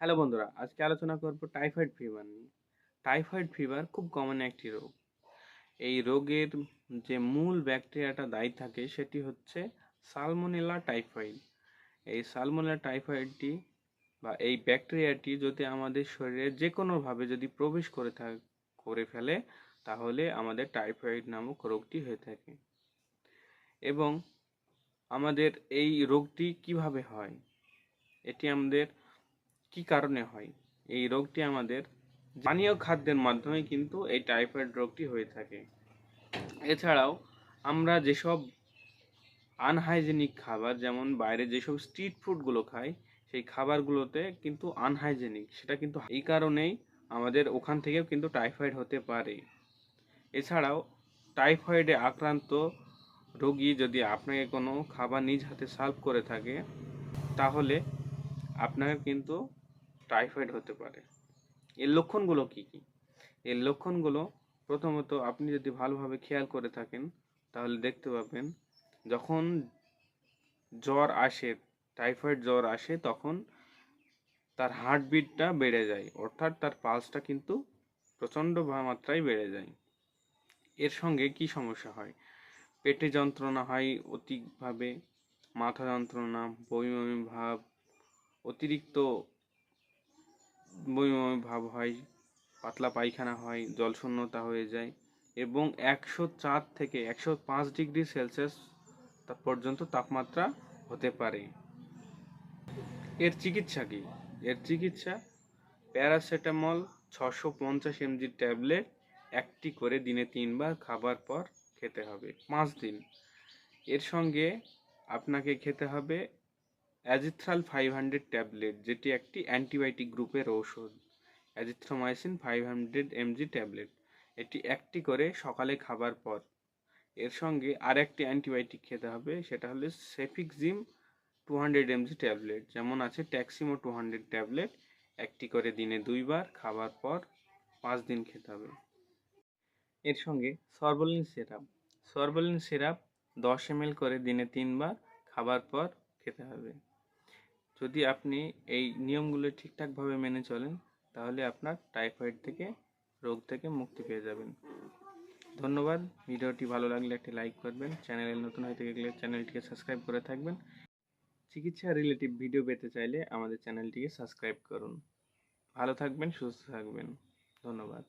Hello বন্ধুরা, আজকে আলোচনা করব টাইফয়েড ফিভার নিয়ে। টাইফয়েড ফিভার খুব কমন একটি রোগ। এই রোগের যে মূল ব্যাকটেরিয়াটা দায়ী থাকে সেটি হচ্ছে সালমোনেলা টাইফয়েড। এই সালমোনেলা টাইফয়েডটি বা এই ব্যাকটেরিয়াটি যদি আমাদের শরীরে যে কোনোভাবে যদি প্রবেশ করে ফেলে তাহলে আমাদের টাইফয়েড নামক রোগটি হয়ে থাকে। এবং আমাদের এই রোগটি কিভাবে হয়, এটি আমাদের কি কারণে হয়, এই রোগটি আমাদের পানীয় খাদ্যের মাধ্যমে কিন্তু এই টাইফয়েড রোগটি হয়ে থাকে। এছাড়াও আমরা যেসব আনহাইজেনিক খাবার, যেমন বাইরে যেসব স্ট্রিট ফুডগুলো খাই, সেই খাবারগুলোতে কিন্তু আনহাইজেনিক, সেটা কিন্তু এই কারণেই আমাদের ওখান থেকেও কিন্তু টাইফয়েড হতে পারে। এছাড়াও টাইফয়েডে আক্রান্ত রোগী যদি আপনাকে কোনো খাবার নিজ হাতে সার্ভ করে থাকে তাহলে আপনার কিন্তু টাইফয়েড হতে পারে। এর লক্ষণগুলো কি কি? এর লক্ষণগুলো প্রথমত আপনি যদি ভালোভাবে খেয়াল করে থাকেন তাহলে দেখতে পাবেন, যখন জ্বর আসে, টাইফয়েড জ্বর আসে, তখন তার হার্টবিটটা বেড়ে যায়, অর্থাৎ তার পালসটা কিন্তু প্রচণ্ড মাত্রায় বেড়ে যায়। এর সঙ্গে কি সমস্যা হয়? পেটে যন্ত্রণা হয় অতিভাবে, মাথা যন্ত্রণা, বমি বমি ভাব, অতিরিক্ত বমি বমি ভাব হয়, পাতলা পায়খানা হয়, জলশূন্যতা হয়ে যায় এবং 104 থেকে 105 ডিগ্রি সেলসিয়াস পর্যন্ত তাপমাত্রা হতে পারে। এর চিকিৎসা কি? এর চিকিৎসা প্যারাসিটামল 650 mg ট্যাবলেট একটি করে দিনে 3 বার খাবার পর খেতে হবে 5 দিন। এর সঙ্গে আপনাকে খেতে হবে অ্যাজিথ্রাল 500 ট্যাবলেট, যেটি একটি অ্যান্টিবায়োটিক গ্রুপের ঔষধ। অ্যাজিথ্রোমাইসিন 500 mg ট্যাবলেট, এটি একটি করে সকালে খাবার পর। এর সঙ্গে আরেকটি অ্যান্টিবায়োটিক খেতে হবে, সেটা হলো সেফিক্সিম 200 mg ট্যাবলেট, যেমন আছে ট্যাক্সিমো 200 ট্যাবলেট, একটি করে দিনে 2 বার খাবার পর 5 দিন খেতে হবে। এর সঙ্গে সরবলিন সিরাপ 10 ml করে দিনে 3 বার খাবার পর খেতে হবে। যদি আপনি এই নিয়মগুলো ঠিকঠাকভাবে মেনে চলেন তাহলে আপনার টাইফয়েড রোগ থেকে মুক্তি পেয়ে যাবেন। ধন্যবাদ। ভিডিওটি ভালো লাগলে একটি লাইক করবেন, চ্যানেলে নতুন হয়ে গেলে চ্যানেলটিকে সাবস্ক্রাইব করে থাকবেন। চিকিৎসা রিলেটিভ ভিডিও পেতে চাইলে আমাদের চ্যানেলটিকে সাবস্ক্রাইব করুন। ভালো থাকবেন, সুস্থ থাকবেন। ধন্যবাদ।